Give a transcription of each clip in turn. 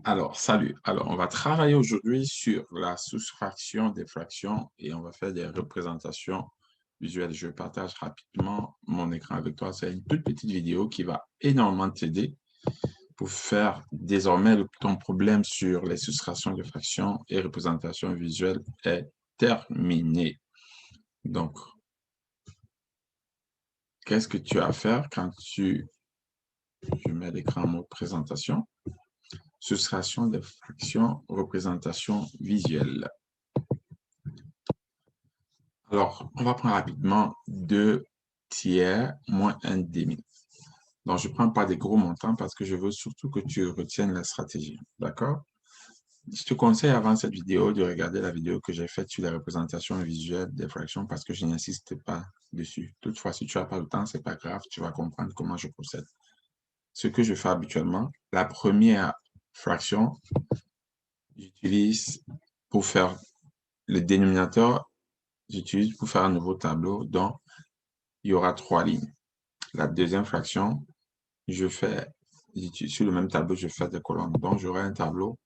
Alors, salut. Alors, on va travailler aujourd'hui sur la soustraction des fractions et on va faire des représentations visuelles. Je partage rapidement mon écran avec toi. C'est une toute petite vidéo qui va énormément t'aider pour faire désormais ton problème sur les soustractions de fractions et représentations visuelles est terminé. Donc, qu'est-ce que tu as à faire quand je mets l'écran en mode présentation? Soustraction des fractions, représentation visuelle. Alors, on va prendre rapidement 2 tiers moins 1 demi. Donc, je ne prends pas des gros montants parce que je veux surtout que tu retiennes la stratégie. D'accord? Je te conseille avant cette vidéo de regarder la vidéo que j'ai faite sur la représentation visuelle des fractions parce que je n'insiste pas dessus. Toutefois, si tu n'as pas le temps, ce n'est pas grave, tu vas comprendre comment je procède. Ce que je fais habituellement, la première fraction, j'utilise pour faire le dénominateur, j'utilise pour faire un nouveau tableau dont il y aura 3 lignes. La deuxième fraction, sur le même tableau, je fais des colonnes. Donc, j'aurai un tableau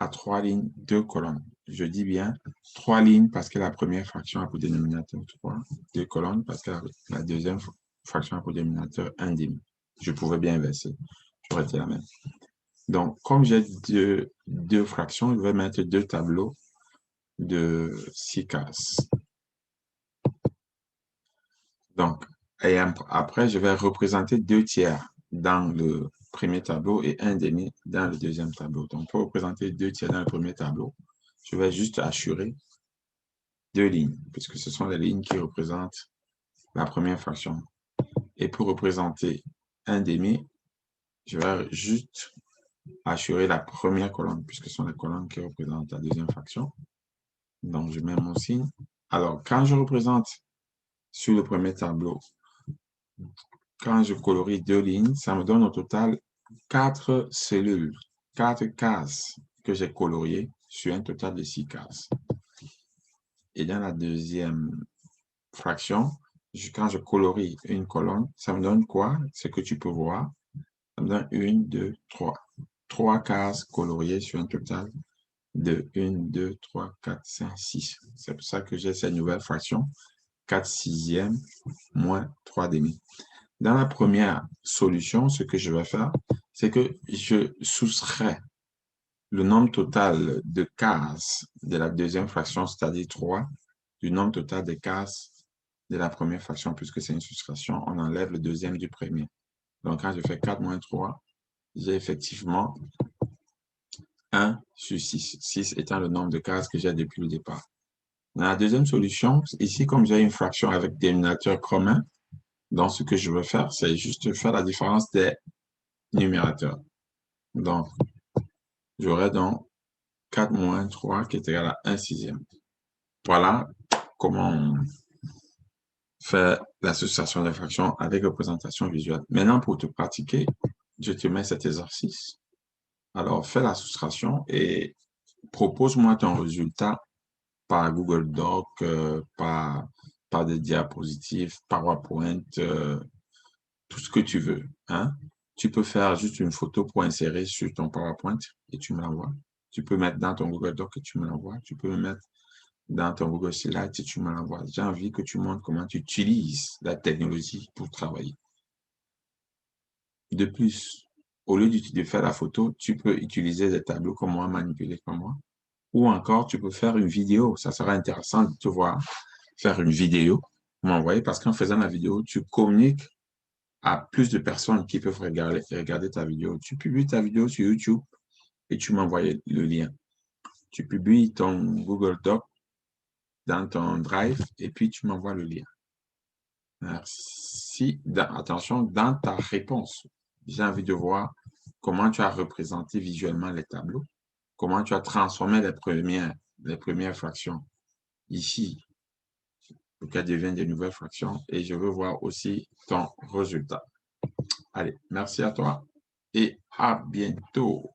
à 3 lignes, 2 colonnes. Je dis bien 3 lignes parce que la première fraction a pour dénominateur 3, 2 colonnes parce que la deuxième fraction a pour dénominateur 1 demi. Je pouvais bien inverser. J'aurais été la même. Donc, comme j'ai deux fractions, je vais mettre 2 tableaux de 6 cases. Donc, et après, je vais représenter 2 tiers dans le premier tableau et 1 demi dans le deuxième tableau. Donc, pour représenter 2 tiers dans le premier tableau, je vais juste assurer 2 lignes, puisque ce sont les lignes qui représentent la première fraction. Et pour représenter 1 demi, je vais juste assurer la première colonne, puisque ce sont les colonnes qui représentent la deuxième fraction. Donc, je mets mon signe. Alors, quand je représente sur le premier tableau, quand je colorie 2 lignes, ça me donne au total 4 cellules, 4 cases que j'ai coloriées sur un total de 6 cases. Et dans la deuxième fraction, quand je colorie une colonne, ça me donne quoi? Ce que tu peux voir, ça me donne 1, 2, 3. 3 cases coloriées sur un total de 1, 2, 3, 4, 5, 6. C'est pour ça que j'ai cette nouvelle fraction, 4 sixièmes moins 3 demi. Dans la première solution, ce que je vais faire, c'est que je soustrais le nombre total de cases de la deuxième fraction, c'est-à-dire 3, du nombre total de cases de la première fraction, puisque c'est une soustraction, on enlève le deuxième du premier. Donc, quand je fais 4 moins 3, j'ai effectivement 1 sur 6, 6 étant le nombre de cases que j'ai depuis le départ. Dans la deuxième solution, ici, comme j'ai une fraction avec dénominateur commun, donc ce que je veux faire, c'est juste faire la différence des numérateurs. Donc, j'aurai donc 4 moins 3 qui est égal à 1 sixième. Voilà comment on fait l'association des fractions avec représentation visuelle. Maintenant, pour te pratiquer, je te mets cet exercice. Alors, fais la soustraction et propose-moi ton résultat par Google Doc, par des diapositives, PowerPoint, tout ce que tu veux. Hein? Tu peux faire juste une photo pour insérer sur ton PowerPoint et tu me l'envoies. Tu peux mettre dans ton Google Doc et tu me l'envoies. Tu peux me mettre dans ton Google Slide et tu me l'envoies. J'ai envie que tu montres comment tu utilises la technologie pour travailler. De plus, au lieu de faire la photo, tu peux utiliser des tableaux comme moi, manipuler comme moi. Ou encore, tu peux faire une vidéo. Ça sera intéressant de te voir faire une vidéo, m'envoyer, parce qu'en faisant la vidéo, tu communiques à plus de personnes qui peuvent regarder ta vidéo. Tu publies ta vidéo sur YouTube et tu m'envoies le lien. Tu publies ton Google Doc dans ton Drive et puis tu m'envoies le lien. Merci. Attention, dans ta réponse, j'ai envie de voir comment tu as représenté visuellement les tableaux, comment tu as transformé les premières fractions ici, pour qu'elles deviennent des nouvelles fractions, et je veux voir aussi ton résultat. Allez, merci à toi et à bientôt.